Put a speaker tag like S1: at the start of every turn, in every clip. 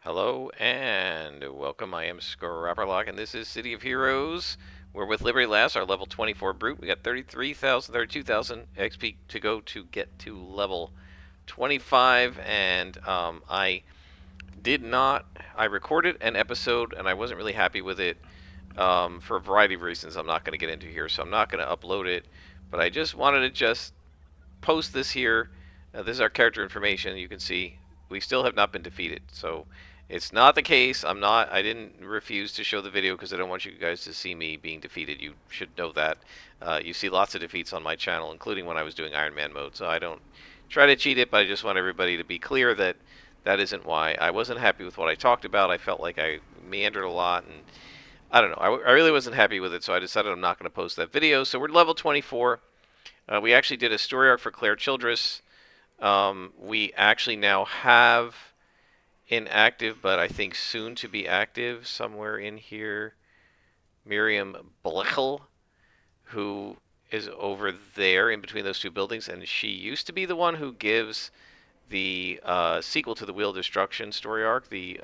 S1: Hello and welcome. I am Scrapperlock, and this is City of Heroes. We're with Liberty Lass, our level 24 brute. We got 32,000 XP to go to get to level 25, and I did not. I recorded an episode, and I wasn't really happy with it for a variety of reasons. I'm not going to get into here, so I'm not going to upload it. But I just wanted to post this here. This is our character information. You can see we still have not been defeated. So it's not the case. I didn't refuse to show the video because I don't want you guys to see me being defeated. You should know that. You see lots of defeats on my channel, including when I was doing Iron Man mode. So I don't try to cheat it, but I just want everybody to be clear that that isn't why. I wasn't happy with what I talked about. I felt like I meandered a lot, and I don't know. I really wasn't happy with it, so I decided I'm not going to post that video. So we're level 24. We actually did a story arc for Claire Childress. We actually now have inactive, but I think soon to be active somewhere in here, Miriam Blechel, who is over there in between those two buildings, and she used to be the one who gives the sequel to the Wheel of Destruction story arc, the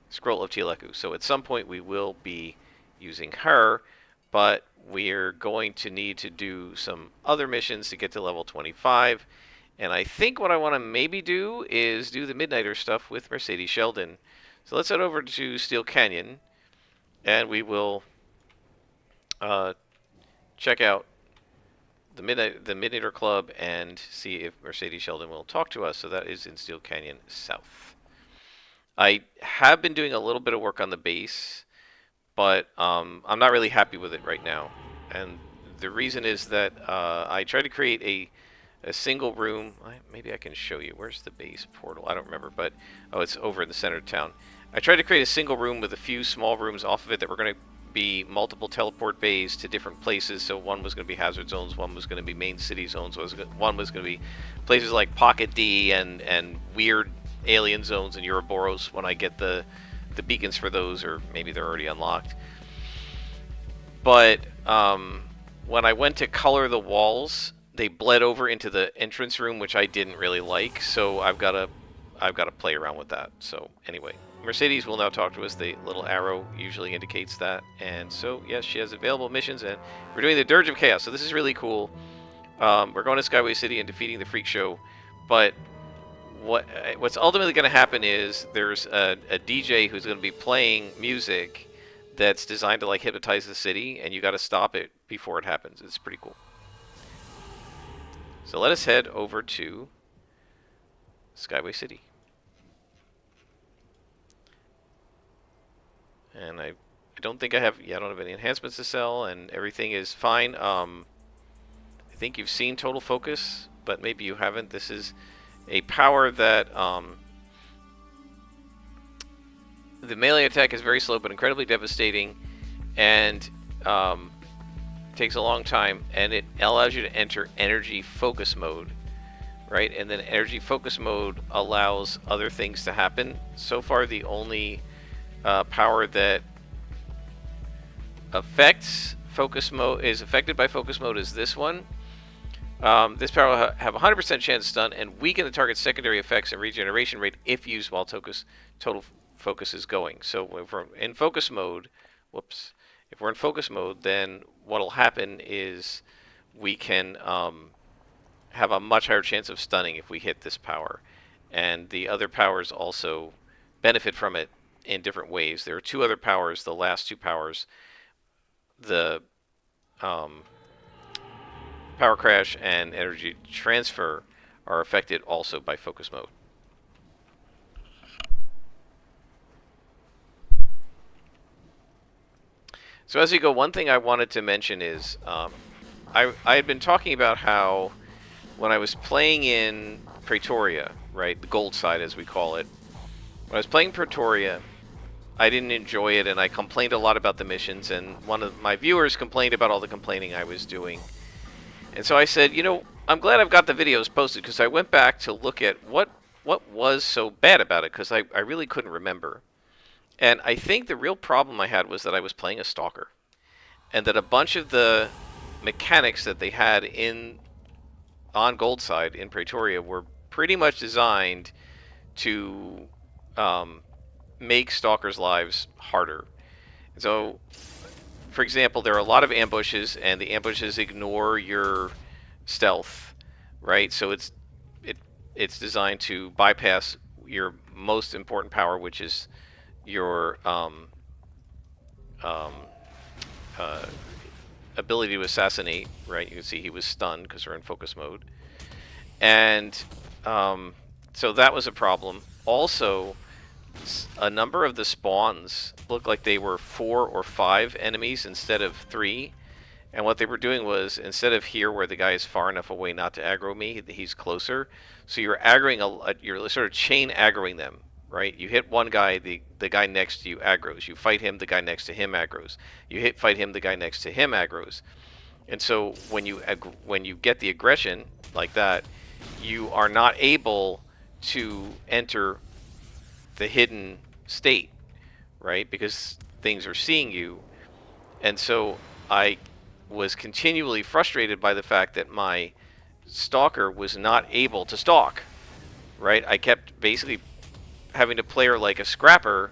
S1: Scroll of Tieleku. So at some point we will be using her, but we're going to need to do some other missions to get to level 25. And I think what I want to maybe do is do the Midnighter stuff with Mercedes Sheldon. So let's head over to Steel Canyon, and we will check out the Midnighter Club and see if Mercedes Sheldon will talk to us. So that is in Steel Canyon South. I have been doing a little bit of work on the base, but I'm not really happy with it right now. And the reason is that I tried to create a single room. Maybe I can show you. Where's the base portal? I don't remember, but oh, it's over in the center of town. I tried to create a single room with a few small rooms off of it that were going to be multiple teleport bays to different places. So one was going to be hazard zones, one was going to be main city zones, one was going to be places like Pocket D and weird alien zones in Ouroboros when I get the beacons for those, or maybe they're already unlocked. But when I went to color the walls, they bled over into the entrance room, which I didn't really like. So I've got to play around with that. So anyway, Mercedes will now talk to us. The little arrow usually indicates that. And so yes, she has available missions, and we're doing the Dirge of Chaos. So this is really cool. We're going to Skyway City and defeating the Freak Show, but what's ultimately going to happen is there's a DJ who's going to be playing music that's designed to like hypnotize the city, and you got to stop it before it happens. It's pretty cool. So let us head over to Skyway City. And I don't think I don't have any enhancements to sell, and everything is fine. I think you've seen Total Focus, but maybe you haven't. This is a power that the melee attack is very slow but incredibly devastating, and takes a long time, and it allows you to enter energy focus mode, right? And then energy focus mode allows other things to happen. So far, the only power that affected by focus mode is this one. This power will have 100% chance stun and weaken the target's secondary effects and regeneration rate if used while total focus is going. So if we're in focus mode, if we're in focus mode, then what'll happen is we can have a much higher chance of stunning if we hit this power. And the other powers also benefit from it in different ways. There are two other powers, the last two powers, the Power Crash and Energy Transfer, are affected also by focus mode. So as we go, one thing I wanted to mention is I had been talking about how when I was playing in Pretoria, right, the gold side as we call it, when I was playing Pretoria, I didn't enjoy it, and I complained a lot about the missions, and one of my viewers complained about all the complaining I was doing. And so I said, you know, I'm glad I've got the videos posted, because I went back to look at what was so bad about it, because I really couldn't remember. And I think the real problem I had was that I was playing a stalker, and that a bunch of the mechanics that they had on Goldside in Pretoria were pretty much designed to make Stalkers' lives harder. So, for example, there are a lot of ambushes, and the ambushes ignore your stealth, right? So it it's designed to bypass your most important power, which is your um, uh, ability to assassinate, right? You can see he was stunned because we're in focus mode. And so that was a problem. Also, a number of the spawns looked like they were 4 or 5 enemies instead of 3. And what they were doing was, instead of here where the guy is far enough away not to aggro me, he's closer. So you're aggroing you're sort of chain aggroing them, right? You hit one guy, the guy next to you aggros. You fight him, the guy next to him aggros. You fight him, the guy next to him aggros. And so when you get the aggression like that, you are not able to enter the hidden state, right? Because things are seeing you. And so I was continually frustrated by the fact that my stalker was not able to stalk, right? I kept basically having to play her like a scrapper,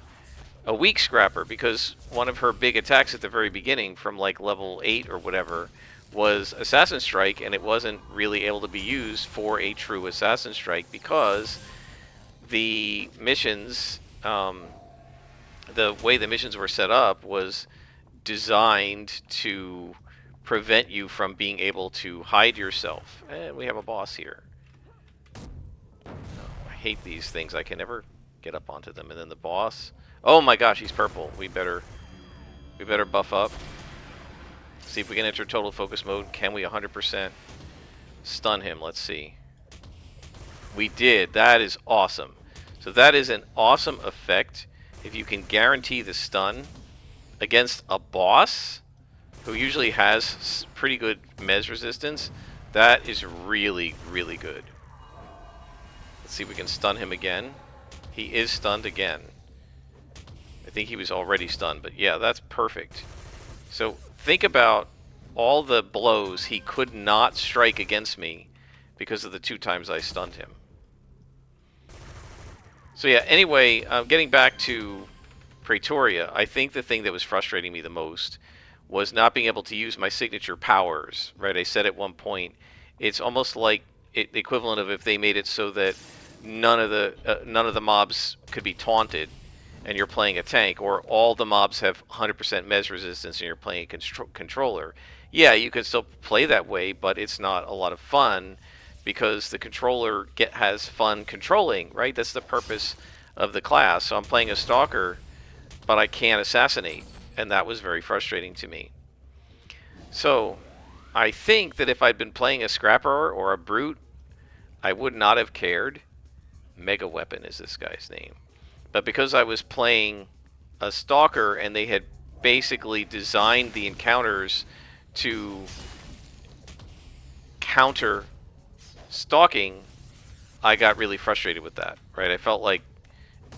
S1: a weak scrapper, because one of her big attacks at the very beginning from like level 8 or whatever was Assassin Strike, and it wasn't really able to be used for a true Assassin Strike because the missions, the way the missions were set up was designed to prevent you from being able to hide yourself. And we have a boss here. Oh, I hate these things. I can never get up onto them. And then the boss. Oh my gosh, he's purple. We better buff up. See if we can enter total focus mode. Can we 100% stun him? Let's see. We did. That is awesome. So that is an awesome effect. If you can guarantee the stun against a boss who usually has pretty good mez resistance, that is really, really good. Let's see if we can stun him again. He is stunned again. I think he was already stunned, but yeah, that's perfect. So think about all the blows he could not strike against me because of the 2 times I stunned him. So yeah, anyway, getting back to Praetoria, I think the thing that was frustrating me the most was not being able to use my signature powers, right? I said at one point, it's almost like the equivalent of if they made it so that none of the mobs could be taunted and you're playing a tank, or all the mobs have 100% mez resistance and you're playing a controller. Yeah, you could still play that way, but it's not a lot of fun because the controller has fun controlling, right? That's the purpose of the class. So I'm playing a stalker, but I can't assassinate, and that was very frustrating to me. So I think that if I'd been playing a scrapper or a brute, I would not have cared. Mega Weapon is this guy's name. But because I was playing a stalker and they had basically designed the encounters to counter stalking, I got really frustrated with that, right? I felt like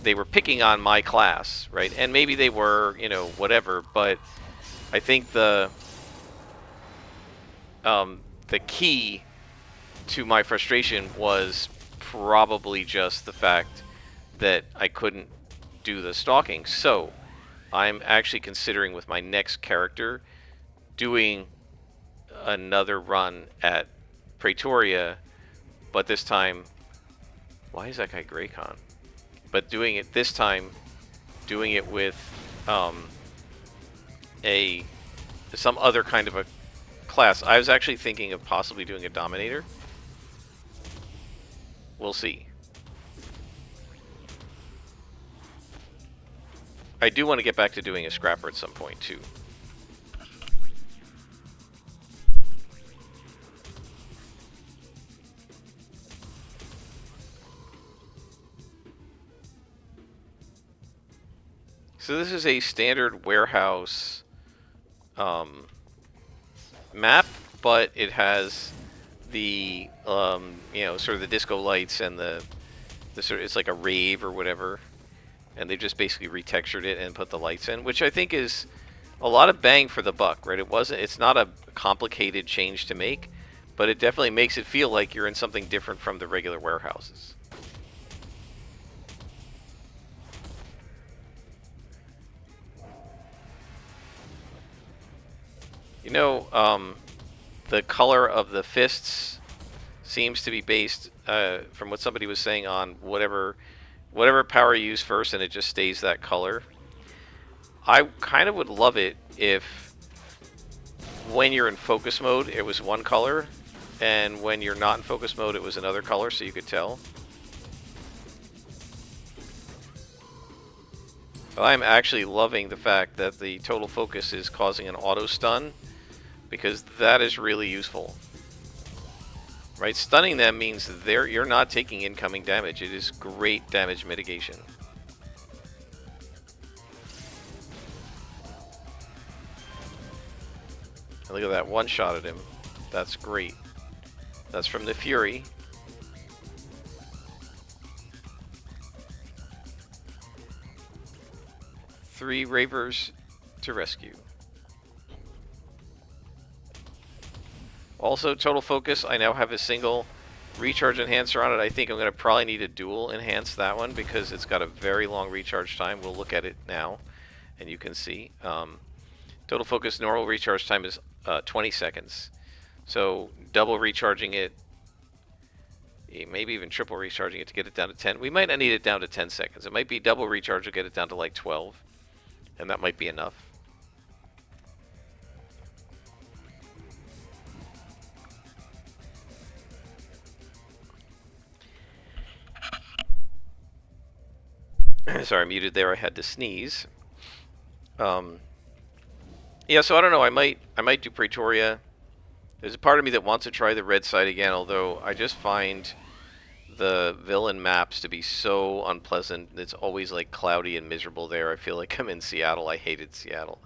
S1: they were picking on my class, right? And maybe they were, you know, whatever, but I think the key to my frustration was probably just the fact that I couldn't do the stalking. So I'm actually considering with my next character doing another run at Praetoria, but this time, why is that guy Graycon? But doing it this time, doing it with some other kind of a class. I was actually thinking of possibly doing a Dominator. We'll see. I do want to get back to doing a Scrapper at some point too. So this is a standard warehouse map, but it has the you know, sort of the disco lights and the sort of, it's like a rave or whatever, and they just basically retextured it and put the lights in, which I think is a lot of bang for the buck, right? It's not a complicated change to make, but it definitely makes it feel like you're in something different from the regular warehouses. You know, the color of the fists seems to be based, from what somebody was saying, on whatever power you use first, and it just stays that color. I kind of would love it if when you're in focus mode, it was one color, and when you're not in focus mode, it was another color, so you could tell. But I'm actually loving the fact that the total focus is causing an auto stun, because that is really useful. Right, stunning them means you're not taking incoming damage. It is great damage mitigation. And look at that, one shot at him. That's great. That's from the Fury. Three Ravers to rescue. Also, total focus, I now have a single recharge enhancer on it. I think I'm going to probably need a dual enhance that one because it's got a very long recharge time. We'll look at it now, and you can see. Total focus normal recharge time is 20 seconds. So double recharging it, maybe even triple recharging it to get it down to 10. We might not need it down to 10 seconds. It might be double recharge to get it down to like 12, and that might be enough. Sorry, I muted there. I had to sneeze. Yeah, so I don't know. I might do Pretoria. There's a part of me that wants to try the red side again, although I just find the villain maps to be so unpleasant. It's always like cloudy and miserable there. I feel like I'm in Seattle. I hated Seattle.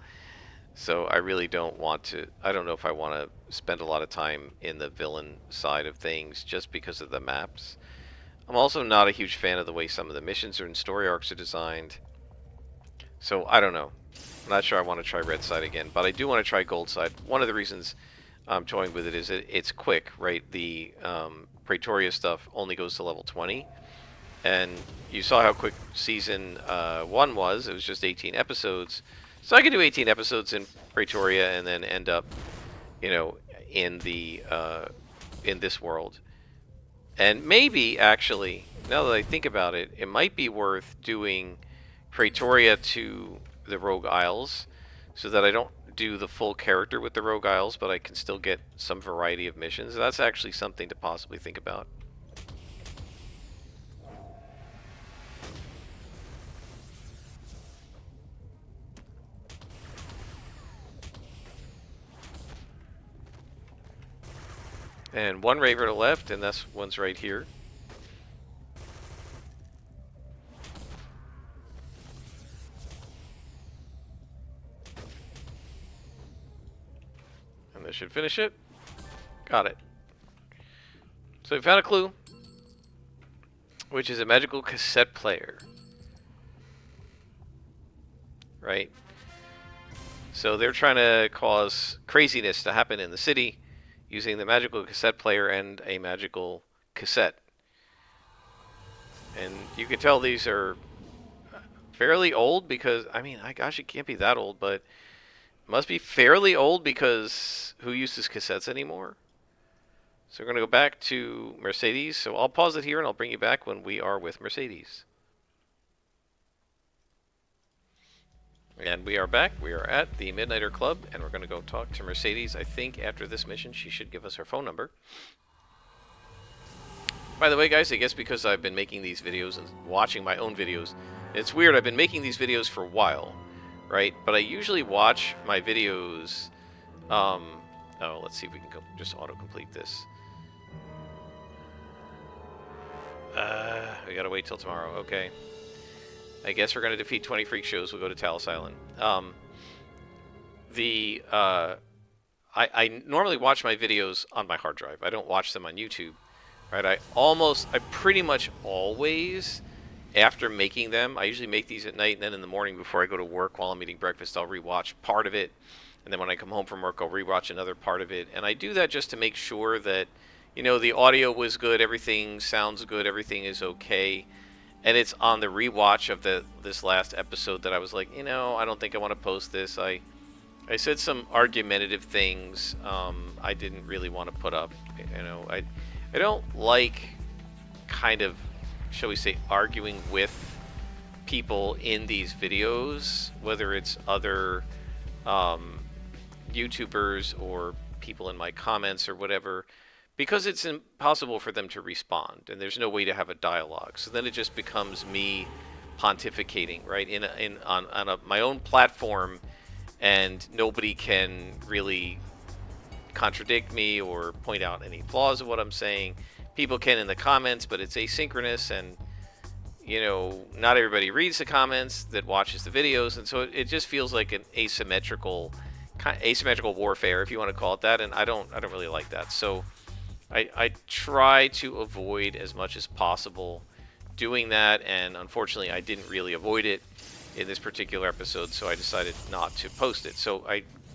S1: So I really don't want to. I don't know if I want to spend a lot of time in the villain side of things just because of the maps. I'm also not a huge fan of the way some of the missions and story arcs are designed. So I don't know. I'm not sure I want to try red side again, but I do want to try gold side. One of the reasons I'm toying with it is it's quick, right? The Pretoria stuff only goes to level 20. And you saw how quick season 1 was. It was just 18 episodes. So I could do 18 episodes in Pretoria and then end up, you know, in the in this world. And maybe, actually, now that I think about it, it might be worth doing Pretoria to the Rogue Isles so that I don't do the full character with the Rogue Isles, but I can still get some variety of missions. That's actually something to possibly think about. And one Raver to the left, and this one's right here. And this should finish it. Got it. So we found a clue, which is a magical cassette player. Right? So they're trying to cause craziness to happen in the city using the magical cassette player and a magical cassette. And you can tell these are fairly old because, I mean, gosh, it can't be that old, but it must be fairly old because who uses cassettes anymore? So we're going to go back to Mercedes. So I'll pause it here and I'll bring you back when we are with Mercedes. And we are back. We are at the Midnighter Club, and we're going to go talk to Mercedes. I think after this mission, she should give us her phone number. By the way, guys, I guess because I've been making these videos and watching my own videos, it's weird. I've been making these videos for a while, right? But I usually watch my videos... oh, let's see if we can just auto-complete this. We gotta wait till tomorrow. Okay. I guess we're going to defeat 20 freak shows. We'll go to Talos Island. I normally watch my videos on my hard drive. I don't watch them on YouTube, right? I pretty much always, after making them, I usually make these at night, and then in the morning before I go to work while I'm eating breakfast, I'll rewatch part of it. And then when I come home from work, I'll rewatch another part of it. And I do that just to make sure that, you know, the audio was good, everything sounds good, everything is okay. And it's on the rewatch of this last episode that I was like, you know, I don't think I want to post this. I I said some argumentative things. I didn't really want to put up. I don't like kind of, shall we say, arguing with people in these videos, whether it's other um, YouTubers or people in my comments or whatever, because it's impossible for them to respond, and there's no way to have a dialogue. So then it just becomes me pontificating, right, my own platform, and nobody can really contradict me or point out any flaws of what I'm saying. People can in the comments, but it's asynchronous, and not everybody reads the comments that watches the videos, and so it just feels like an asymmetrical warfare, if you want to call it that, and I don't really like that. So I try to avoid as much as possible doing that, and unfortunately I didn't really avoid it in this particular episode, so I decided not to post it. So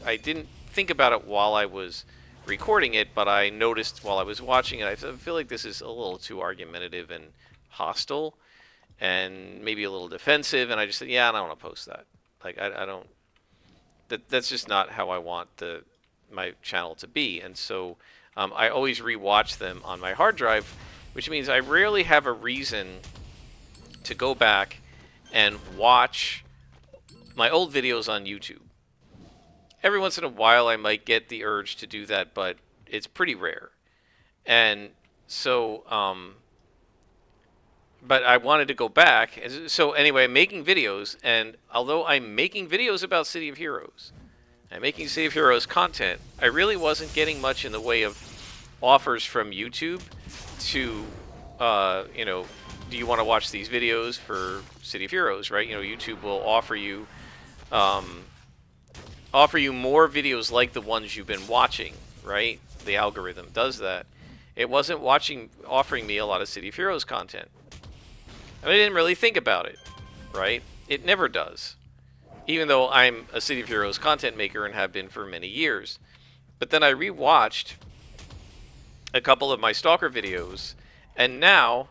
S1: I didn't think about it while I was recording it, but I noticed while I was watching it, I feel like this is a little too argumentative and hostile and maybe a little defensive, and I just said, yeah, I don't want to post that. Like, I don't, that's just not how I want my channel to be. And so I always rewatch them on my hard drive, which means I rarely have a reason to go back and watch my old videos on YouTube. Every once in a while I might get the urge to do that, but it's pretty rare. And so but I wanted to go back. So anyway, I'm making videos, and although I'm making videos about City of Heroes, I'm making City of Heroes content, I really wasn't getting much in the way of offers from YouTube to, do you want to watch these videos for City of Heroes, right? YouTube will um, offer you more videos like the ones you've been watching, right? The algorithm does that. It wasn't offering me a lot of City of Heroes content. And I didn't really think about it, right? It never does. Even though I'm a City of Heroes content maker and have been for many years. But then I rewatched a couple of my Stalker videos, and now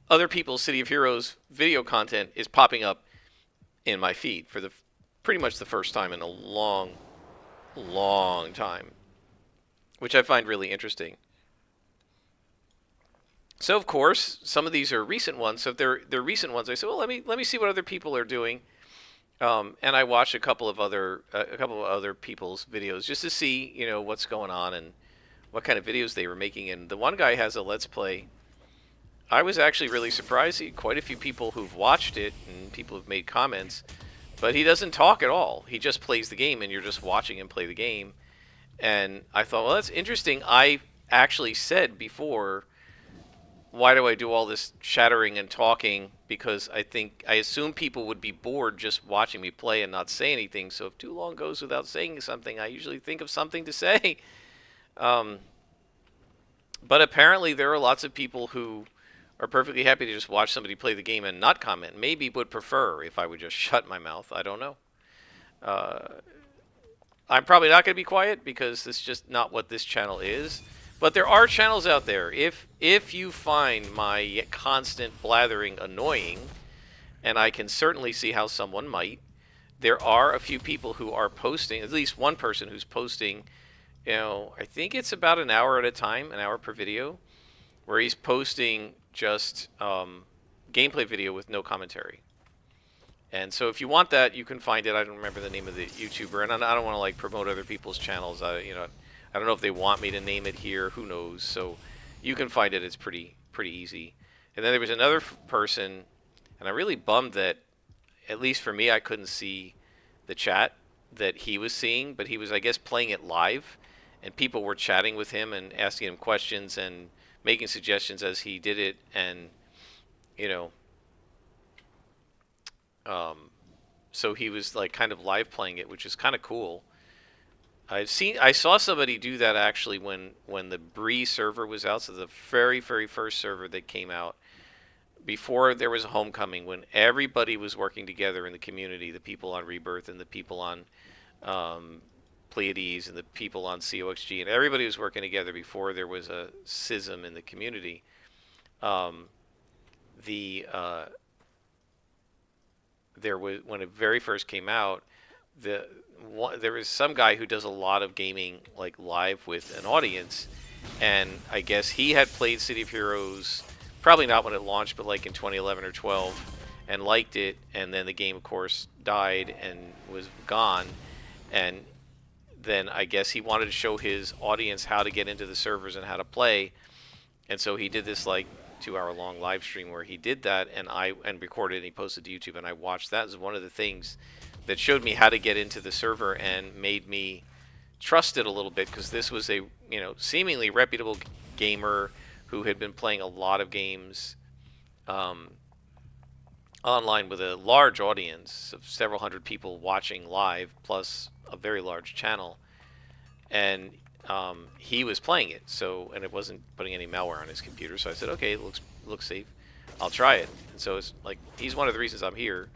S1: other people's City of Heroes video content is popping up in my feed for pretty much the first time in a long, long time, which I find really interesting. So of course, some of these are recent ones. So if they're recent ones, I say, well, let me see what other people are doing. And I watched a couple of other people's videos just to see, what's going on and what kind of videos they were making. And the one guy has a Let's Play. I was actually really surprised. Quite a few people who've watched it and people have made comments, but he doesn't talk at all. He just plays the game, and you're just watching him play the game. And I thought, well, that's interesting. I actually said before, why do I do all this chattering and talking? Because I assume people would be bored just watching me play and not say anything. So if too long goes without saying something, I usually think of something to say. Um, but apparently there are lots of people who are perfectly happy to just watch somebody play the game and not comment. Maybe would prefer if I would just shut my mouth. I don't know. Uh, I'm probably not going to be quiet because this is just not what this channel is. But there are channels out there. If you find my constant blathering annoying, and I can certainly see how someone might, there are a few people who are posting, at least one person who's posting, I think it's about an hour at a time, an hour per video, where he's posting just gameplay video with no commentary. And so if you want that, you can find it. I don't remember the name of the YouTuber, and I don't want to like promote other people's channels. I don't know if they want me to name it here. Who knows? So you can find it. It's pretty easy. And then there was another person, and I'm really bummed that, at least for me, I couldn't see the chat that he was seeing, but he was, I guess, playing it live, and people were chatting with him and asking him questions and making suggestions as he did it, and you know, so he was like kind of live playing it, which is kind of cool. I saw somebody do that actually when the Bree server was out, so the very first server that came out before there was a homecoming, when everybody was working together in the community, the people on Rebirth and the people on Pleiades and the people on COXG, and everybody was working together before there was a schism in the community. Um, the There was, when it very first came out, there is some guy who does a lot of gaming like live with an audience, and I guess he had played City of Heroes, probably not when it launched, but like in 2011 or 12, and liked it, and then the game of course died and was gone, and then I guess he wanted to show his audience how to get into the servers and how to play, and so he did this like 2 hour long live stream where he did that, and recorded and he posted to YouTube, and I watched that as one of the things that showed me how to get into the server and made me trust it a little bit, because this was a seemingly reputable gamer who had been playing a lot of games um, online with a large audience of several hundred people watching live, plus a very large channel, and he was playing it. So, and it wasn't putting any malware on his computer. So I said, okay, it looks safe. I'll try it. And so it's like he's one of the reasons I'm here.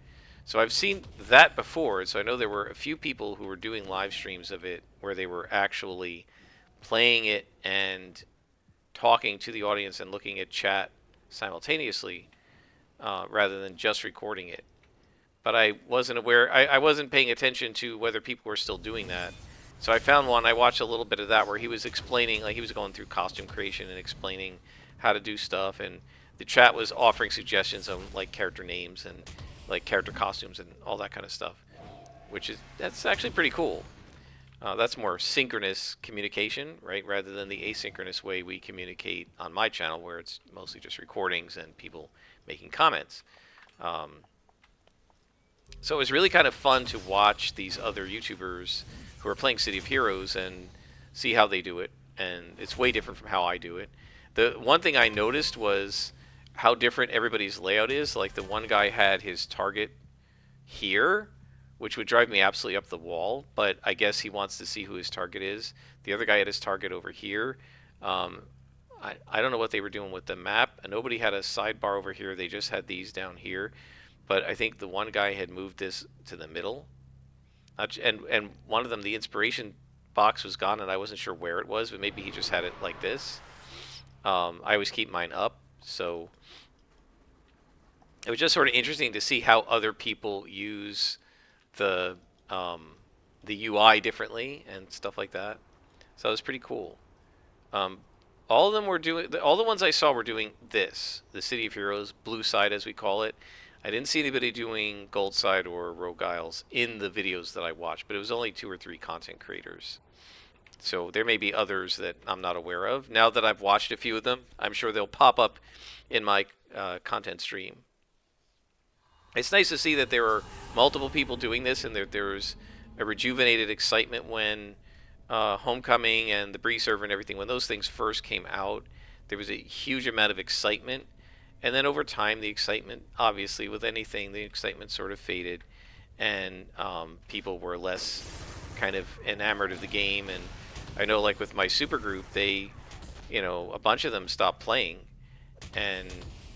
S1: So I've seen that before. So I know there were a few people who were doing live streams of it where they were actually playing it and talking to the audience and looking at chat simultaneously, rather than just recording it. But I wasn't aware. I wasn't paying attention to whether people were still doing that. So I found one. I watched a little bit of that where he was explaining, like he was going through costume creation and explaining how to do stuff, and the chat was offering suggestions on like character names and like character costumes and all that kind of stuff, that's actually pretty cool. That's more synchronous communication, right, rather than the asynchronous way we communicate on my channel, where it's mostly just recordings and people making comments. So it was really kind of fun to watch these other YouTubers who are playing City of Heroes and see how they do it, and it's way different from how I do it. The one thing I noticed was how different everybody's layout is. Like the one guy had his target here, which would drive me absolutely up the wall, but I guess he wants to see who his target is. The other guy had his target over here. I don't know what they were doing with the map. And nobody had a sidebar over here. They just had these down here. But I think the one guy had moved this to the middle. And one of them, the inspiration box was gone, and I wasn't sure where it was, but maybe he just had it like this. I always keep mine up, so it was just sort of interesting to see how other people use the UI differently and stuff like that. So it was pretty cool. All of them were doing, all the ones I saw were doing this, the City of Heroes, blue side as we call it. I didn't see anybody doing gold side or Rogue Isles in the videos that I watched, but it was only 2 or 3 content creators. So there may be others that I'm not aware of. Now that I've watched a few of them, I'm sure they'll pop up in my content stream. It's nice to see that there are multiple people doing this, and there's a rejuvenated excitement when Homecoming and the Bree server and everything, when those things first came out, there was a huge amount of excitement. And then over time, the excitement, obviously, with anything, the excitement sort of faded, and people were less kind of enamored of the game. And I know, like with my super group, they, a bunch of them stopped playing, and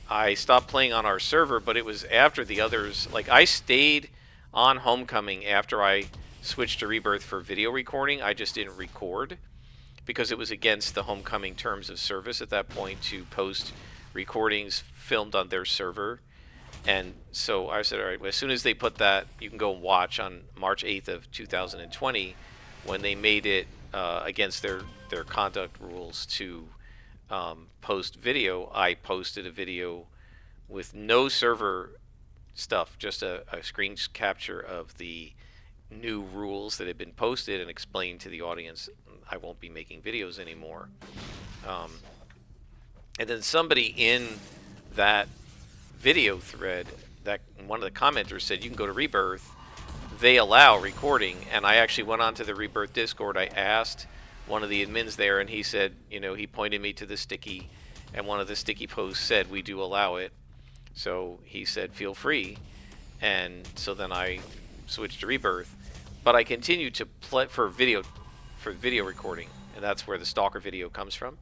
S1: I stopped playing on our server, but it was after the others. Like, I stayed on Homecoming after I switched to Rebirth for video recording. I just didn't record because it was against the Homecoming terms of service at that point to post recordings filmed on their server. And so I said, all right, well, as soon as they put that, you can go and watch on March 8th of 2020, when they made it against their conduct rules to post video, I posted a video with no server stuff, just a screen capture of the new rules that had been posted, and explained to the audience I won't be making videos anymore. And then somebody in that video thread, that one of the commenters said, you can go to Rebirth, they allow recording. And I actually went onto the Rebirth Discord. I asked one of the admins there, and he said, he pointed me to the sticky, and one of the sticky posts said we do allow it. So he said feel free, and so then I switched to Rebirth. But I continued to play for video recording, and that's where the Stalker video comes from.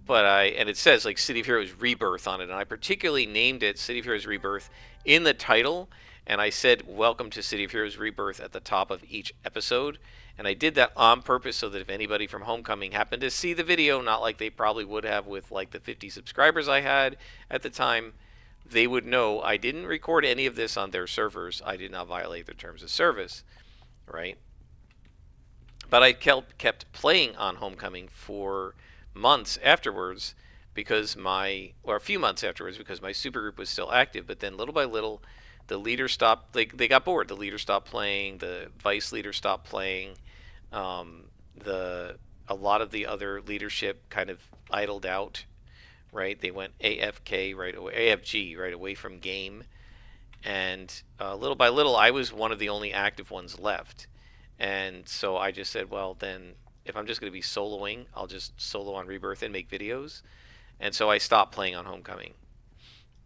S1: But and it says like City of Heroes Rebirth on it, and I particularly named it City of Heroes Rebirth in the title, and I said welcome to City of Heroes Rebirth at the top of each episode. And I did that on purpose so that if anybody from Homecoming happened to see the video, not like they probably would have with like the 50 subscribers I had at the time, they would know I didn't record any of this on their servers. I did not violate their terms of service, right? But I kept playing on Homecoming for months afterwards because or a few months afterwards because my supergroup was still active. But then little by little, the leader stopped. They got bored. The leader stopped playing. The vice leader stopped playing. The A lot of the other leadership kind of idled out. Right? They went AFK right away, AFG right away from game, and little by little, I was one of the only active ones left. And so I just said, well, then if I'm just going to be soloing, I'll just solo on Rebirth and make videos. And so I stopped playing on Homecoming.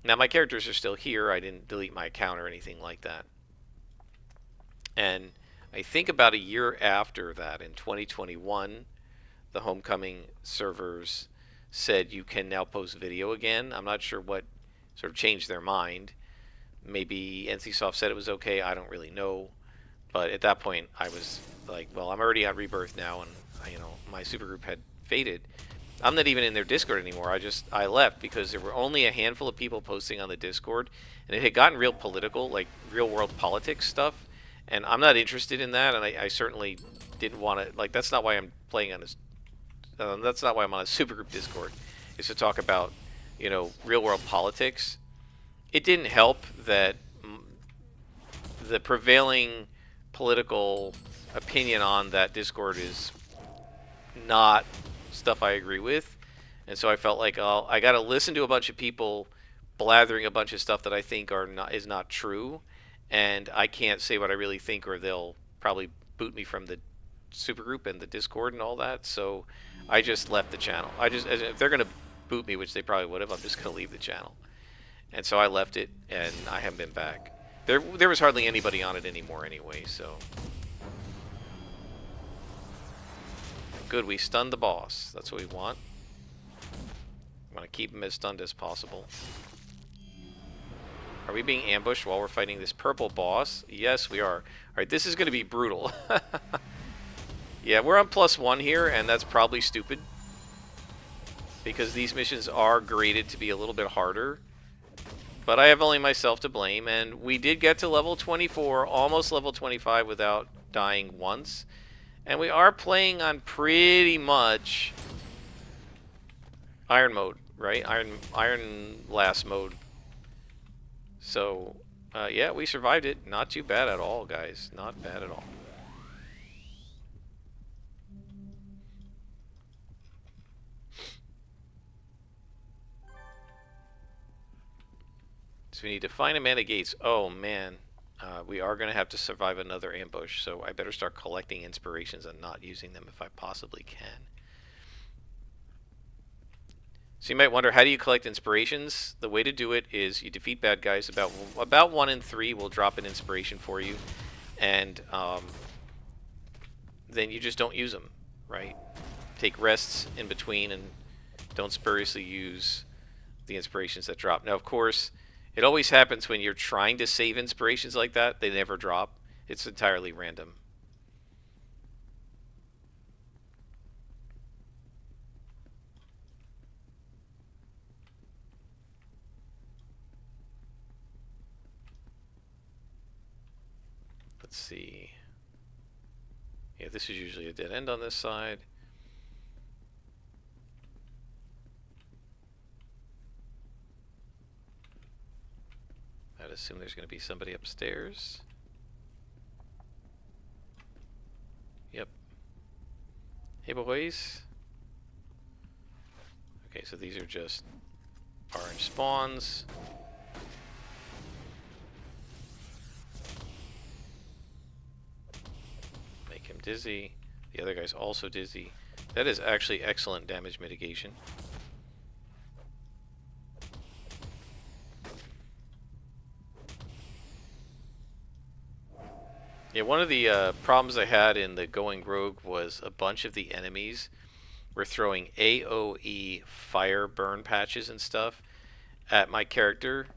S1: Now my characters are still here. I didn't delete my account or anything like that. And I think about a year after that, in 2021, the Homecoming servers said you can now post video again. I'm not sure what sort of changed their mind. Maybe NCSoft said it was okay. I don't really know. But at that point, I was like, well, I'm already on Rebirth now, and my supergroup had faded. I'm not even in their Discord anymore. I left because there were only a handful of people posting on the Discord, and it had gotten real political, like real world politics stuff. And I'm not interested in that, and I certainly didn't want to. Like, that's not why I'm playing on this. That's not why I'm on a supergroup Discord. Is to talk about, real world politics. It didn't help that the prevailing political opinion on that Discord is not stuff I agree with, and so I felt like, oh, I got to listen to a bunch of people blathering a bunch of stuff that I think is not true, and I can't say what I really think, or they'll probably boot me from the supergroup and the Discord and all that. So I just left the channel. If they're gonna boot me, which they probably would have, I'm just gonna leave the channel. And so I left it, and I haven't been back. There was hardly anybody on it anymore anyway, so. Good, we stunned the boss. That's what we want. We want to keep him as stunned as possible. Are we being ambushed while we're fighting this purple boss? Yes, we are. Alright, this is going to be brutal. Yeah, we're on +1 here, and that's probably stupid. Because these missions are graded to be a little bit harder. But I have only myself to blame, and we did get to level 24, almost level 25 without dying once. And we are playing on pretty much Iron mode, right? Iron Blast mode. So, yeah, we survived it. Not too bad at all, guys. Not bad at all. So we need to find a man at gates. Oh, man. We are going to have to survive another ambush, so I better start collecting inspirations and not using them if I possibly can. So you might wonder, how do you collect inspirations? The way to do it is you defeat bad guys. About 1 in 3 will drop an inspiration for you, and then you just don't use them, right? Take rests in between and don't spuriously use the inspirations that drop. Now, of course, it always happens when you're trying to save inspirations like that. They never drop. It's entirely random. Let's see. Yeah, this is usually a dead end on this side. I'd assume there's going to be somebody upstairs. Yep. Hey, boys. Okay, so these are just orange spawns. Make him dizzy. The other guy's also dizzy. That is actually excellent damage mitigation. Yeah, one of the problems I had in the Going Rogue was a bunch of the enemies were throwing AoE fire burn patches and stuff at my character,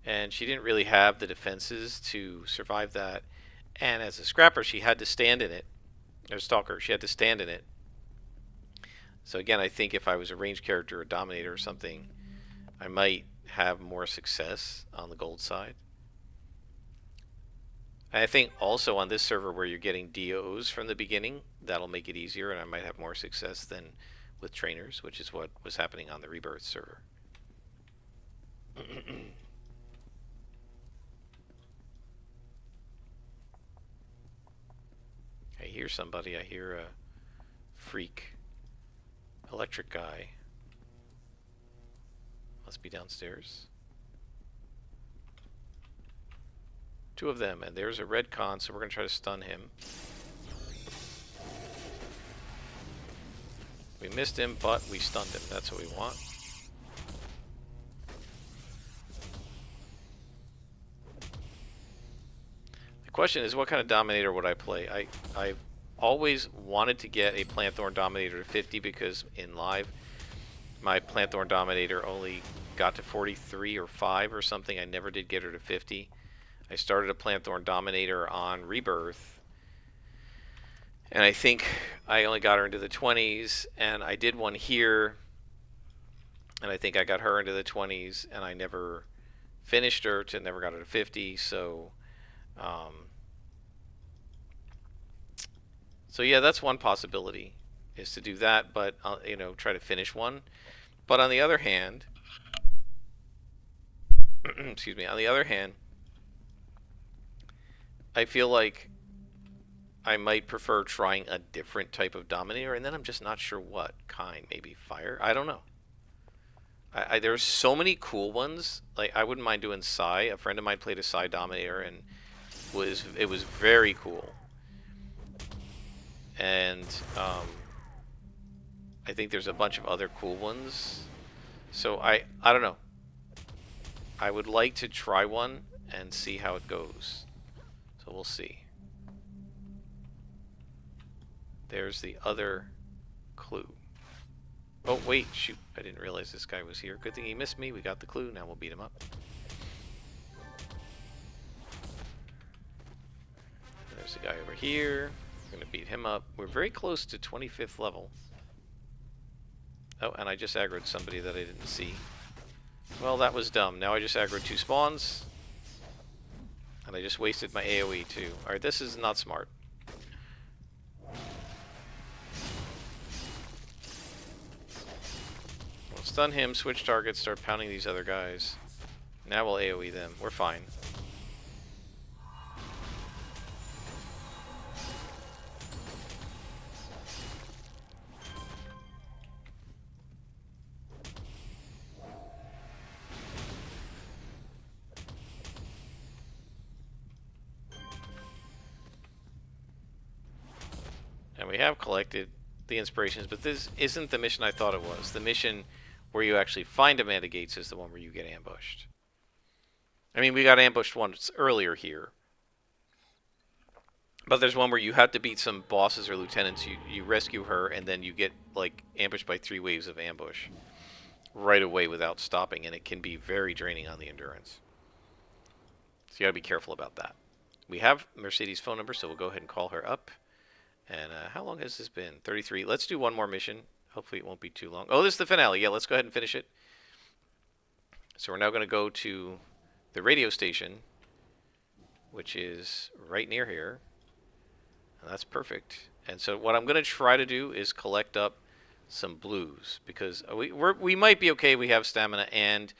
S1: and she didn't really have the defenses to survive that. And as a scrapper, she had to stand in it. Or stalker, she had to stand in it. So again, I think if I was a ranged character or dominator or something, I might have more success on the gold side. I think also on this server where you're getting DOs from the beginning, that'll make it easier, and I might have more success than with trainers, which is what was happening on the Rebirth server. I hear somebody. I hear a freak electric guy. Must be downstairs. Two of them, and there's a red con, so we're going to try to stun him. We missed him, but we stunned him. That's what we want. The question is, what kind of Dominator would I play? I've always wanted to get a Plantthorn Dominator to 50 because in live, my Plantthorn Dominator only got to 43 or 5 or something. I never did get her to 50. I started a Plantthorn Dominator on Rebirth, and I think I only got her into the 20s, and I did one here, and I think I got her into the 20s, and I never finished her, never got her to 50, so yeah, that's one possibility, is to do that, but, you know, try to finish one. But on the other hand, excuse me, on the other hand, I feel like I might prefer trying a different type of Dominator, and then I'm just not sure what kind. Maybe Fire? I don't know. There's so many cool ones. Like, I wouldn't mind doing Psy. A friend of mine played a Psy Dominator, and it was very cool. And I think there's a bunch of other cool ones. So I don't know. I would like to try one and see how it goes. So we'll see. There's the other clue. Oh, wait, shoot. I didn't realize this guy was here. Good thing he missed me. We got the clue. Now we'll beat him up. There's the guy over here. We're going to beat him up. We're very close to 25th level. Oh, and I just aggroed somebody that I didn't see. Well, that was dumb. Now I just aggroed 2 spawns. And I just wasted my AoE too. Alright, this is not smart. We'll stun him, switch targets, start pounding these other guys. Now we'll AoE them. We're fine. And we have collected the inspirations, but this isn't the mission I thought it was. The mission where you actually find Amanda Gates is the one where you get ambushed. I mean, we got ambushed once earlier here. But there's one where you have to beat some bosses or lieutenants. You rescue her, and then you get, like, ambushed by 3 waves of ambush right away without stopping, and it can be very draining on the endurance. So you gotta be careful about that. We have Mercedes' phone number, so we'll go ahead and call her up. And how long has this been? 33. Let's do one more mission. Hopefully it won't be too long. Oh, this is the finale. Yeah, let's go ahead and finish it. So we're now going to go to the radio station, which is right near here. And that's perfect. And so what I'm going to try to do is collect up some blues, because we might be okay. We have stamina and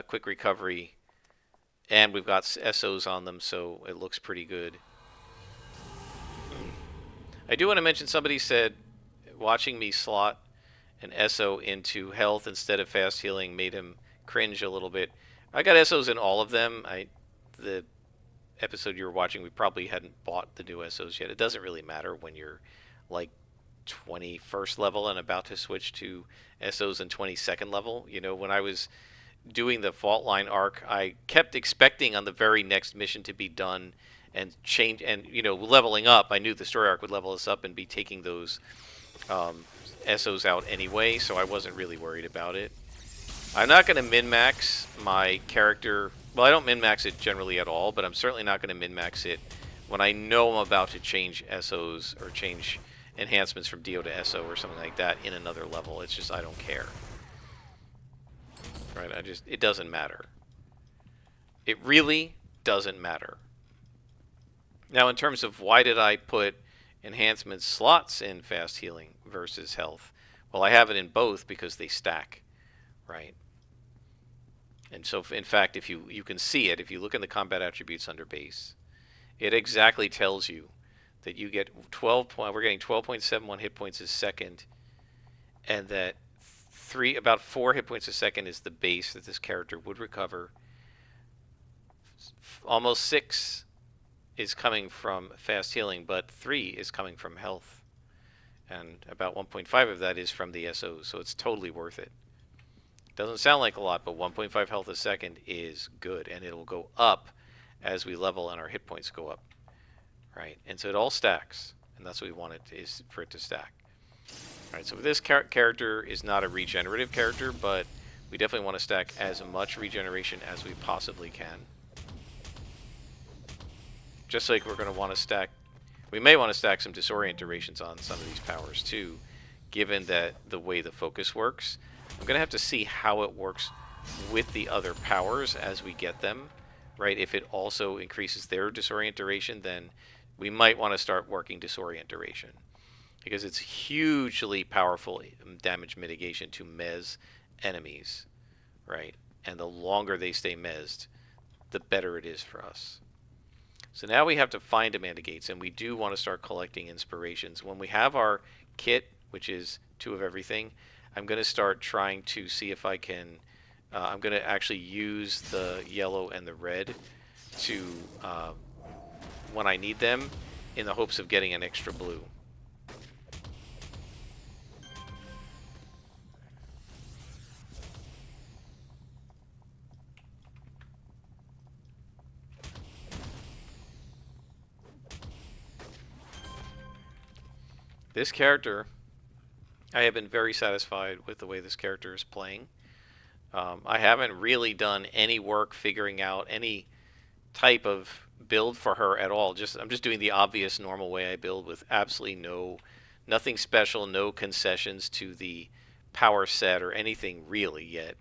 S1: quick recovery, and we've got SOs on them, so it looks pretty good. I do want to mention, somebody said watching me slot an SO into health instead of fast healing made him cringe a little bit. I got SOs in all of them. The episode you were watching, we probably hadn't bought the new SOs yet. It doesn't really matter when you're like 21st level and about to switch to SOs in 22nd level. You know, when I was doing the Fault Line arc, I kept expecting on the very next mission to be done and change, and you know, leveling up. I knew the story arc would level us up and be taking those SOs out anyway, so I wasn't really worried about it. I'm not going to min-max my character. Well, I don't min-max it generally at all, but I'm certainly not going to min-max it when I know I'm about to change SOs or change enhancements from DO to SO or something like that in another level. It's just, I don't care. right? It doesn't matter. It really doesn't matter. Now, in terms of why did I put enhancement slots in fast healing versus health? Well, I have it in both because they stack, right? And so, in fact, if you can see it, if you look in the combat attributes under base, it exactly tells you that you get 12. We're getting 12.71 hit points a second, and that about 4 hit points a second is the base that this character would recover. Almost 6 is coming from fast healing, but 3 is coming from health, and about 1.5 of that is from the SOs. So it's totally worth it. Doesn't sound like a lot, but 1.5 health a second is good, and it'll go up as we level and our hit points go up, right? And so it all stacks, and that's what we want it is for it to stack. All right, so this character is not a regenerative character, but we definitely want to stack as much regeneration as we possibly can. Just like we're going to want to stack, we may want to stack some disorient durations on some of these powers too, given that the way the focus works. I'm going to have to see how it works with the other powers as we get them, right? If it also increases their disorient duration, then we might want to start working disorient duration, because it's hugely powerful damage mitigation to mez enemies, right? And the longer they stay mezzed, the better it is for us. So now we have to find Amanda Gates, and we do want to start collecting inspirations. When we have our kit, which is 2 of everything, I'm going to start trying to see if I can... I'm going to actually use the yellow and the red to when I need them, in the hopes of getting an extra blue. This character, I have been very satisfied with the way this character is playing. I haven't really done any work figuring out any type of build for her at all. I'm just doing the obvious normal way I build, with absolutely nothing special, no concessions to the power set or anything really yet.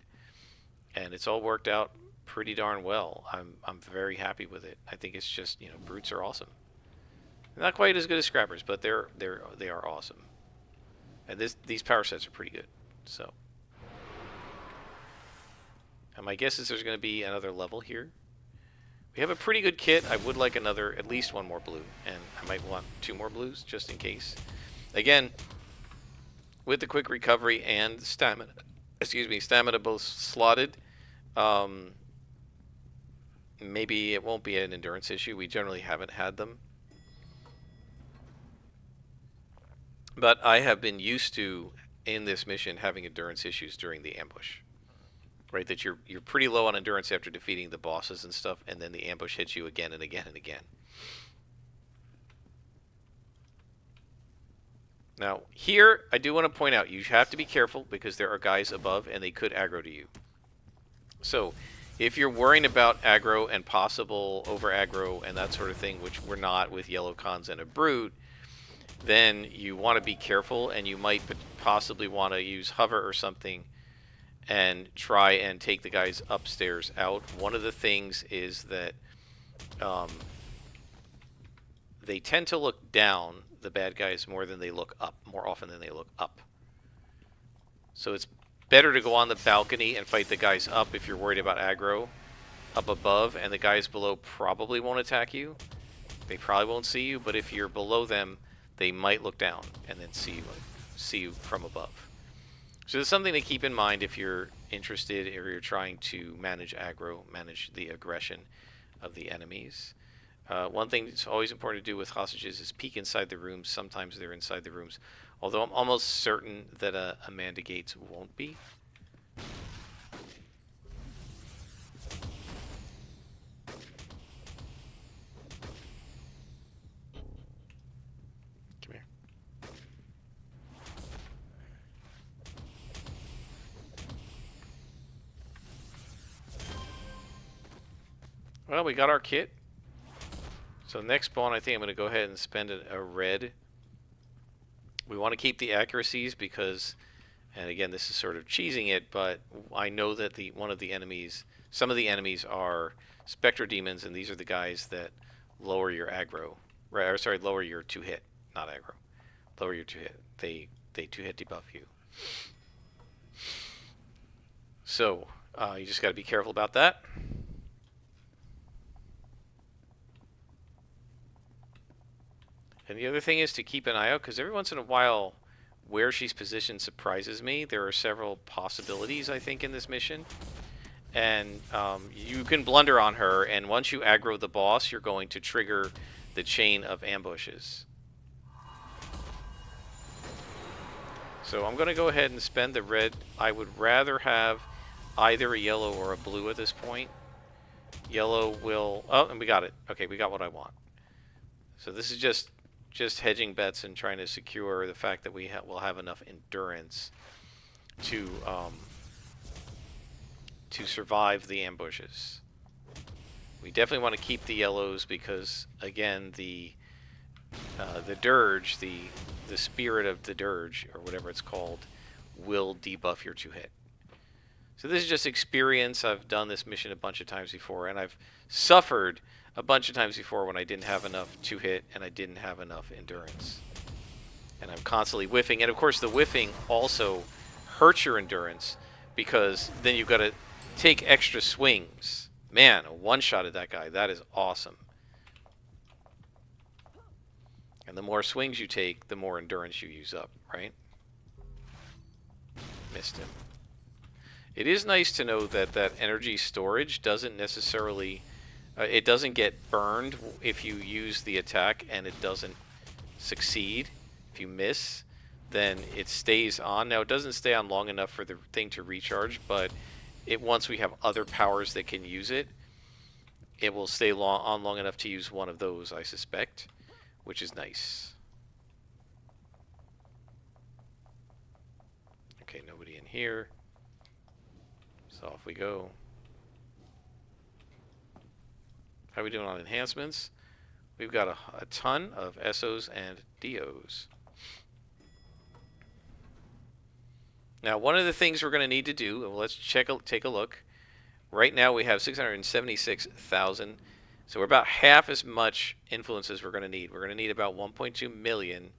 S1: And it's all worked out pretty darn well. I'm very happy with it. I think it's just, brutes are awesome. Not quite as good as scrappers, but they are awesome. And these power sets are pretty good. So, and my guess is there's going to be another level here. We have a pretty good kit. I would like at least 1 more blue, and I might want 2 more blues just in case. Again, with the quick recovery and stamina, stamina both slotted, maybe it won't be an endurance issue. We generally haven't had them. But I have been used to, in this mission, having endurance issues during the ambush. Right, that you're pretty low on endurance after defeating the bosses and stuff, and then the ambush hits you again and again and again. Now, here, I do want to point out, you have to be careful, because there are guys above, and they could aggro to you. So, if you're worrying about aggro and possible over-aggro and that sort of thing, which we're not with yellow cons and a brute, then you want to be careful, and you might possibly want to use hover or something and try and take the guys upstairs out. One of the things is that they tend to look down, the bad guys, more often than they look up. So it's better to go on the balcony and fight the guys up if you're worried about aggro up above, and the guys below probably won't attack you. They probably won't see you, but if you're below them, they might look down and then see you from above. So there's something to keep in mind if you're interested, or you're trying to manage aggro, manage the aggression of the enemies. One thing that's always important to do with hostages is peek inside the rooms. Sometimes they're inside the rooms, although I'm almost certain that Amanda Gates won't be. Come here. Well, we got our kit. So next spawn, I think I'm going to go ahead and spend a red. We want to keep the accuracies because And again, this is sort of cheesing it, but I know that some of the enemies are Spectre Demons, and these are the guys that lower your aggro. Right, or sorry, lower your 2-hit, not aggro. Lower your 2-hit. They 2-hit debuff you. So, you just got to be careful about that. And the other thing is to keep an eye out, because every once in a while, where she's positioned surprises me. There are several possibilities, I think, in this mission. And you can blunder on her, and once you aggro the boss, you're going to trigger the chain of ambushes. So I'm going to go ahead and spend the red. I would rather have either a yellow or a blue at this point. Yellow will... Oh, and we got it. Okay, we got what I want. So this is just hedging bets and trying to secure the fact that will have enough endurance to survive the ambushes. We definitely want to keep the yellows because, again, the Dirge, the spirit of the Dirge, or whatever it's called, will debuff your 2-hit. So this is just experience. I've done this mission a bunch of times before, and I've suffered a bunch of times before when I didn't have enough 2-hit and I didn't have enough endurance. And I'm constantly whiffing. And of course the whiffing also hurts your endurance because then you've got to take extra swings. Man, a one-shot at that guy, that is awesome. And the more swings you take, the more endurance you use up, right? Missed him. It is nice to know that energy storage doesn't necessarily... it doesn't get burned if you use the attack and it doesn't succeed. If you miss, then it stays on. Now, it doesn't stay on long enough for the thing to recharge, but once we have other powers that can use it, it will stay on long enough to use one of those, I suspect, which is nice. Okay, nobody in here. So off we go. How are we doing on enhancements? We've got a ton of SOs and DOs. Now, one of the things we're going to need to do, well, let's take a look. Right now we have 676,000. So we're about half as much influence as we're going to need. We're going to need about 1.2 million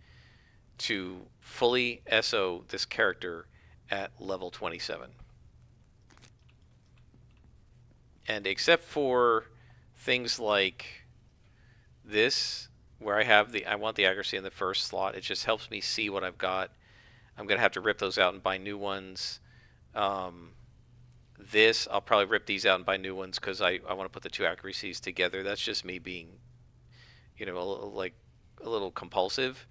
S1: to fully SO this character at level 27. And except for things like this, where I want the accuracy in the first slot, it just helps me see what I've got. I'm going to have to rip those out and buy new ones. This, I'll probably rip these out and buy new ones because I want to put the two accuracies together. That's just me being, you know, a little compulsive.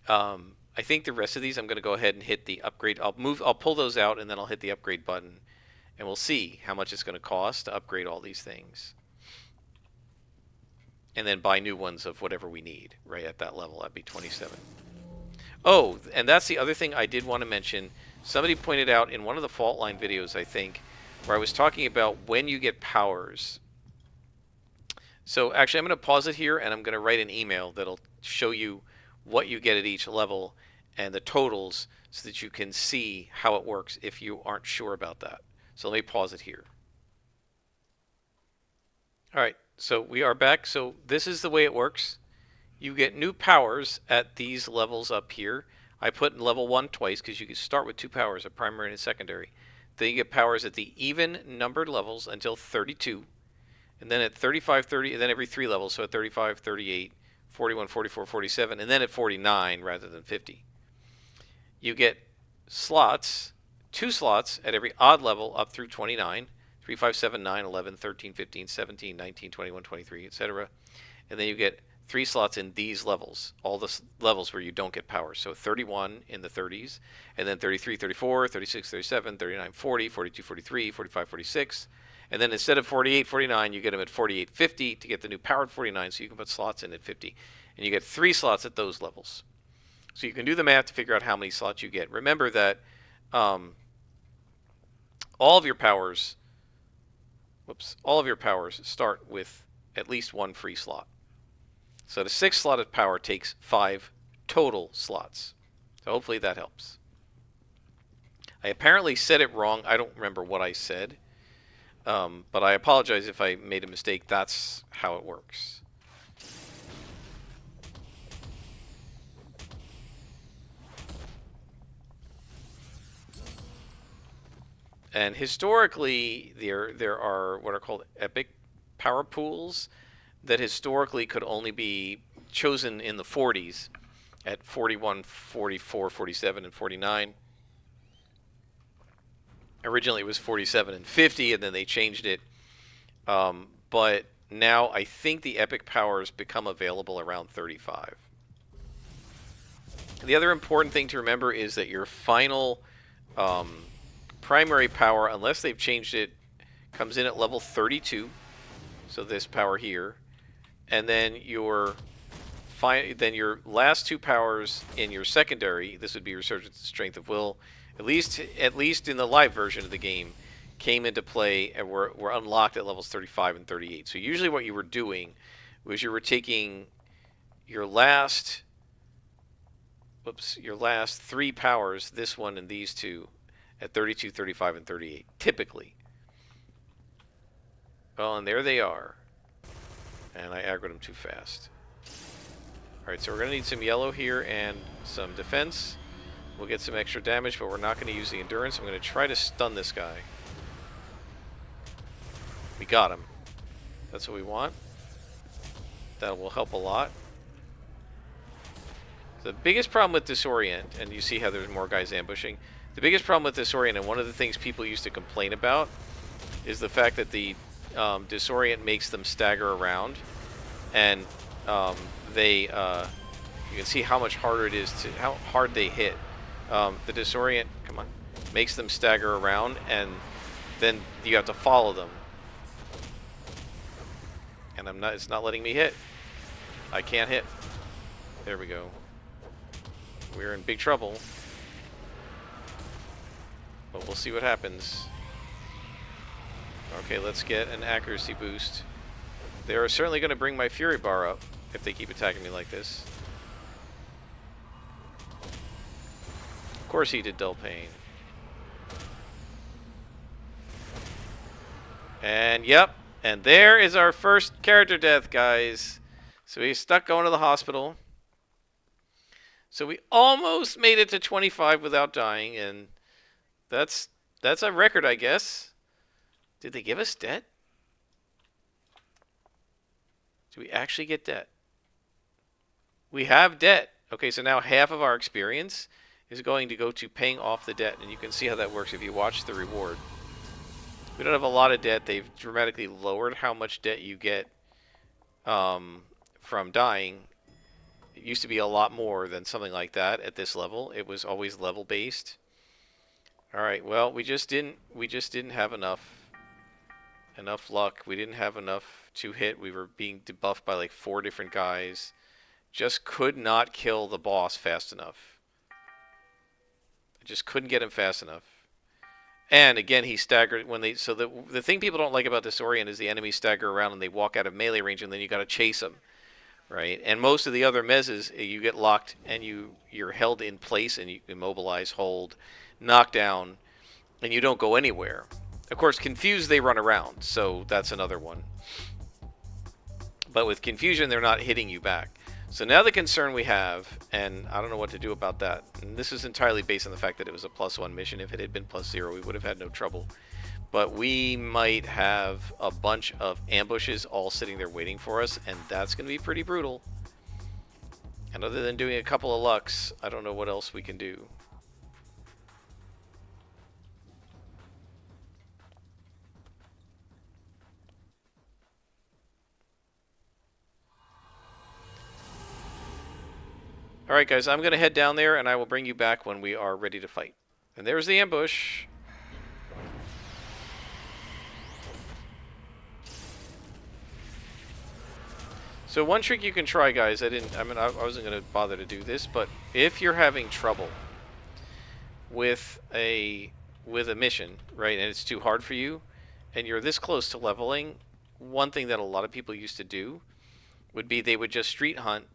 S1: I think the rest of these I'm going to go ahead and hit the upgrade. I'll pull those out and then I'll hit the upgrade button and we'll see how much it's going to cost to upgrade all these things. And then buy new ones of whatever we need right at that level. That'd be 27. Oh, and that's the other thing I did want to mention. Somebody pointed out in one of the fault line videos, I think, where I was talking about when you get powers. So actually, I'm going to pause it here, and I'm going to write an email that'll show you what you get at each level and the totals so that you can see how it works if you aren't sure about that. So let me pause it here. All right, so we are back. So this is the way it works. You get new powers at these levels up here. I put in level 1 twice because you can start with 2 powers, a primary and a secondary. Then you get powers at the even numbered levels until 32. And then at 35, 30, and then every 3 levels. So at 35, 38, 41, 44, 47, and then at 49 rather than 50. You get slots, 2 slots at every odd level up through 29. 3, 5, 7, 9, 11, 13, 15, 17, 19, 21, 23, etc. And then you get 3 slots in these levels, all the levels where you don't get powers. So 31 in the 30s, and then 33, 34, 36, 37, 39, 40, 42, 43, 45, 46. And then instead of 48, 49, you get them at 48, 50 to get the new powered 49, so you can put slots in at 50. And you get 3 slots at those levels. So you can do the math to figure out how many slots you get. Remember that all of your powers start with at least 1 free slot. So the 6 slotted power takes 5 total slots. So hopefully that helps. I apparently said it wrong. I don't remember what I said. But I apologize if I made a mistake. That's how it works. And historically, there are what are called epic power pools that historically could only be chosen in the 40s at 41, 44, 47, and 49. Originally, it was 47 and 50, and then they changed it. But now I think the epic powers become available around 35. The other important thing to remember is that your final primary power, unless they've changed it, comes in at level 32. So this power here, and then your last two powers in your secondary, this would be Resurgence and Strength of Will, at least in the live version of the game, came into play and were unlocked at levels 35 and 38. So usually what you were doing was you were taking your last three powers, this one and these two, at 32, 35, and 38, typically. Oh, and there they are. And I aggroed them too fast. Alright, so we're going to need some yellow here and some defense. We'll get some extra damage, but we're not going to use the endurance. I'm going to try to stun this guy. We got him. That's what we want. That will help a lot. The biggest problem with Disorient, and you see how there's more guys ambushing, the biggest problem with Disorient, and one of the things people used to complain about, is the fact that the Disorient makes them stagger around, and you can see how much harder it is how hard they hit. The Disorient, come on, makes them stagger around, and then you have to follow them. And it's not letting me hit. I can't hit. There we go. We're in big trouble. But we'll see what happens. Okay, let's get an accuracy boost. They are certainly going to bring my Fury bar up if they keep attacking me like this. Of course he did dull pain. And yep, and there is our first character death, guys. So he's stuck going to the hospital. So we almost made it to 25 without dying, and that's a record, I guess. Did they give us debt? Do we actually get debt? We have debt. Okay, so now half of our experience is going to go to paying off the debt, and you can see how that works if you watch the reward. We don't have a lot of debt. They've dramatically lowered how much debt you get from dying. It used to be a lot more than something like that at this level. It was always level based. All right, well, we just didn't have enough luck. We didn't have enough to hit. We were being debuffed by like 4 different guys. Just could not kill the boss fast enough. I just couldn't get him fast enough. And again, he staggered when they. So the thing people don't like about Disorient is the enemies stagger around and they walk out of melee range, and then you got to chase them, right? And most of the other mezzes, you get locked and you're held in place and you immobilize, hold, knock down, and you don't go anywhere. Of course, confused, they run around, so that's another one. But with confusion, they're not hitting you back. So now the concern we have, and I don't know what to do about that, and this is entirely based on the fact that it was a +1 mission. If it had been +0, we would have had no trouble. But we might have a bunch of ambushes all sitting there waiting for us, and that's going to be pretty brutal. And other than doing a couple of lucks, I don't know what else we can do. Alright guys, I'm going to head down there and I will bring you back when we are ready to fight. And there's the ambush. So one trick you can try, guys, I wasn't going to bother to do this, but if you're having trouble with a mission, right, and it's too hard for you, and you're this close to leveling, one thing that a lot of people used to do would be they would just street hunt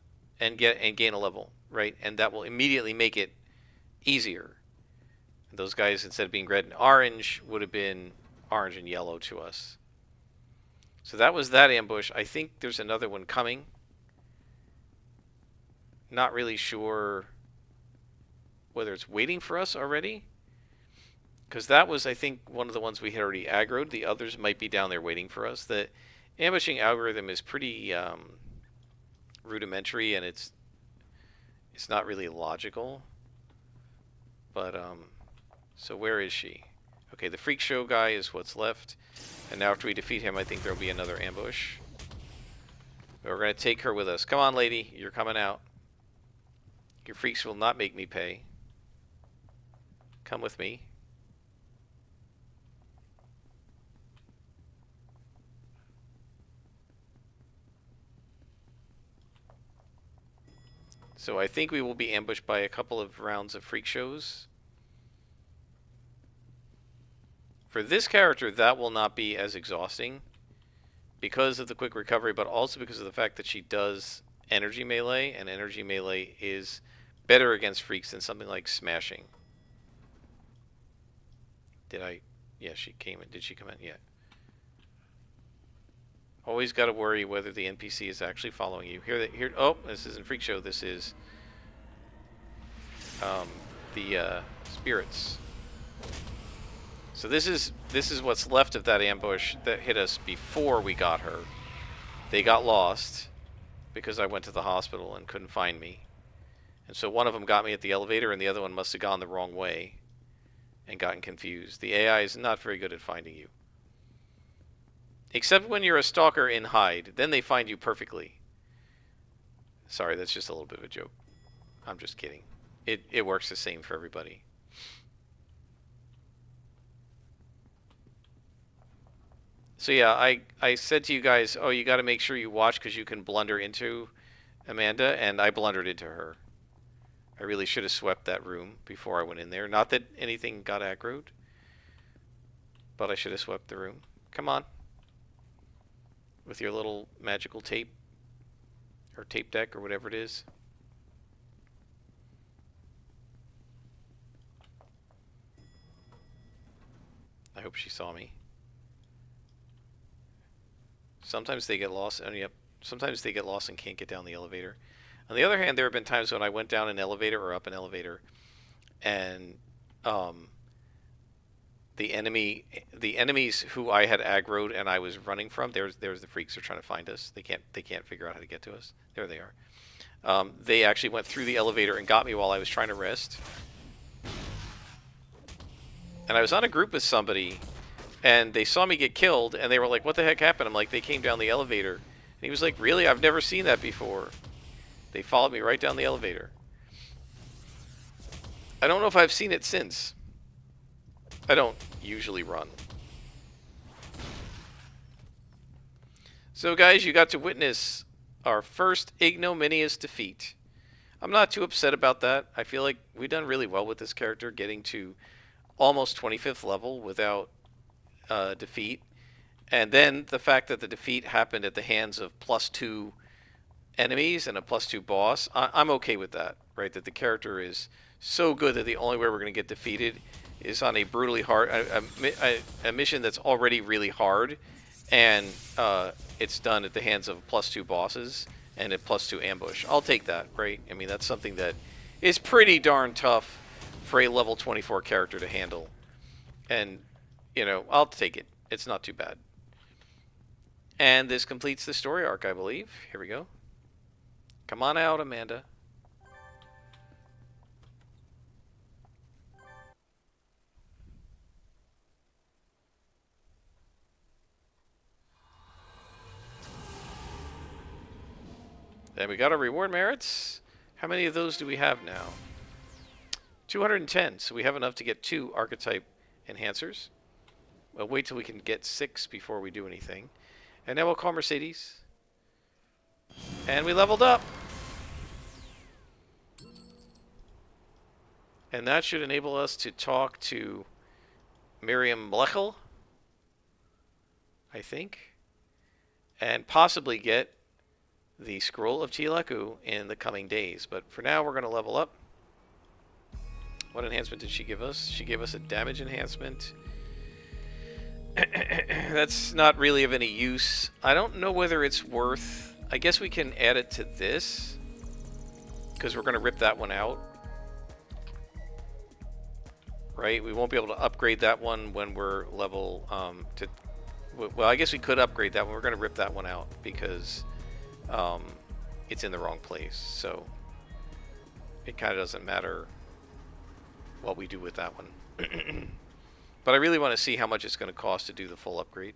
S1: and gain a level, right? And that will immediately make it easier. Those guys, instead of being red and orange, would have been orange and yellow to us. So that was that ambush. I think there's another one coming. Not really sure whether it's waiting for us already. Because that was, I think, one of the ones we had already aggroed. The others might be down there waiting for us. The ambushing algorithm is pretty rudimentary, and it's not really logical. But, so where is she? Okay, the freak show guy is what's left. And now after we defeat him, I think there'll be another ambush. But we're going to take her with us. Come on, lady. You're coming out. Your freaks will not make me pay. Come with me. So I think we will be ambushed by a couple of rounds of freak shows. For this character, that will not be as exhausting because of the quick recovery, but also because of the fact that she does energy melee, and energy melee is better against freaks than something like smashing. Yeah, she came in. Did she come in? Yeah. Always got to worry whether the NPC is actually following you. Here. Oh, this isn't freak show. This is the spirits. So this is what's left of that ambush that hit us before we got her. They got lost because I went to the hospital and couldn't find me. And so one of them got me at the elevator, and the other one must have gone the wrong way and gotten confused. The AI is not very good at finding you. Except when you're a stalker in hide. Then they find you perfectly. Sorry, that's just a little bit of a joke. I'm just kidding. It works the same for everybody. So yeah, I said to you guys, oh, you got to make sure you watch because you can blunder into Amanda, and I blundered into her. I really should have swept that room before I went in there. Not that anything got aggroed, but I should have swept the room. Come on. With your little magical tape, or tape deck, or whatever it is. I hope she saw me. Sometimes they get lost, and yep, sometimes they get lost and can't get down the elevator. On the other hand, there have been times when I went down an elevator or up an elevator, and the enemies who I had aggroed and I was running from, there's the freaks are trying to find us. They can't figure out how to get to us. There they are. They actually went through the elevator and got me while I was trying to rest. And I was on a group with somebody, and they saw me get killed, and they were like, what the heck happened? I'm like, they came down the elevator. And he was like, really? I've never seen that before. They followed me right down the elevator. I don't know if I've seen it since. I don't usually run. So guys, you got to witness our first ignominious defeat. I'm not too upset about that. I feel like we've done really well with this character, getting to almost 25th level without defeat. And then the fact that the defeat happened at the hands of +2 enemies and a +2 boss, I'm okay with that, right? That the character is so good that the only way we're going to get defeated is on a brutally hard, a mission that's already really hard, and it's done at the hands of +2 bosses and a +2 ambush. I'll take that, right? I mean, that's something that is pretty darn tough for a level 24 character to handle. And, you know, I'll take it. It's not too bad. And this completes the story arc, I believe. Here we go. Come on out, Amanda. Then we got our reward merits. How many of those do we have now? 210. So we have enough to get 2 archetype enhancers. We'll wait till we can get 6 before we do anything. And now we'll call Mercedes. And we leveled up. And that should enable us to talk to Miriam Blechel, I think, and possibly get the Scroll of Tilaku in the coming days. But for now, we're going to level up. What enhancement did she give us? She gave us a damage enhancement. That's not really of any use. I don't know whether it's worth... I guess we can add it to this, because we're going to rip that one out. Right? We won't be able to upgrade that one when we're level... well, I guess we could upgrade that one. We're going to rip that one out, because it's in the wrong place. So it kind of doesn't matter what we do with that one. But I really want to see how much it's going to cost to do the full upgrade.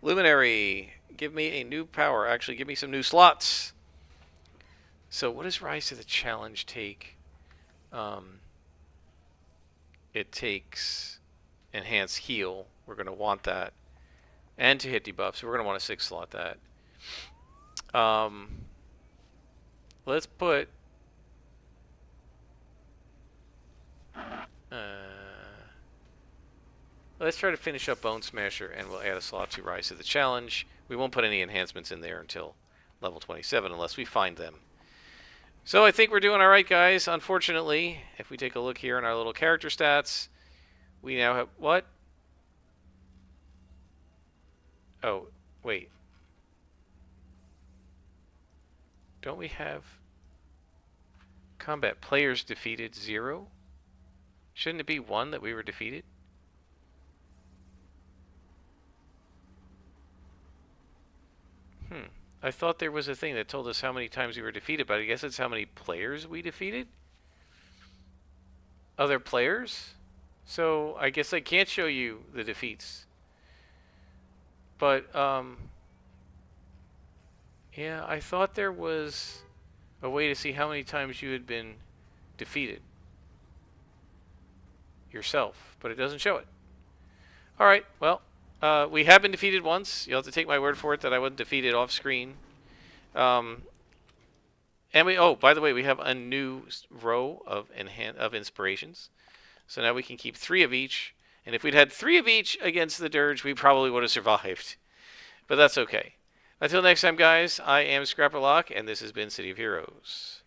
S1: Luminary, give me a new power. Actually, give me some new slots. So what does Rise to the Challenge take? It takes Enhance Heal. We're going to want that. And to hit debuff, so we're going to want to 6-slot that. Let's put... let's try to finish up Bone Smasher, and we'll add a slot to Rise to the Challenge. We won't put any enhancements in there until level 27, unless we find them. So I think we're doing all right, guys. Unfortunately, if we take a look here in our little character stats, we now have... What? Oh, wait. Don't we have... Combat players defeated 0? Shouldn't it be 1 that we were defeated? I thought there was a thing that told us how many times we were defeated, but I guess it's how many players we defeated? Other players? So I guess I can't show you the defeats. But, yeah, I thought there was a way to see how many times you had been defeated yourself, but it doesn't show it. All right, well, we have been defeated once. You'll have to take my word for it that I wasn't defeated off screen. And we, oh, by the way, we have a new row of inspirations. So now we can keep 3 of each. And if we'd had 3 of each against the Dirge, we probably would have survived. But that's okay. Until next time, guys, I am Scrapperlock, and this has been City of Heroes.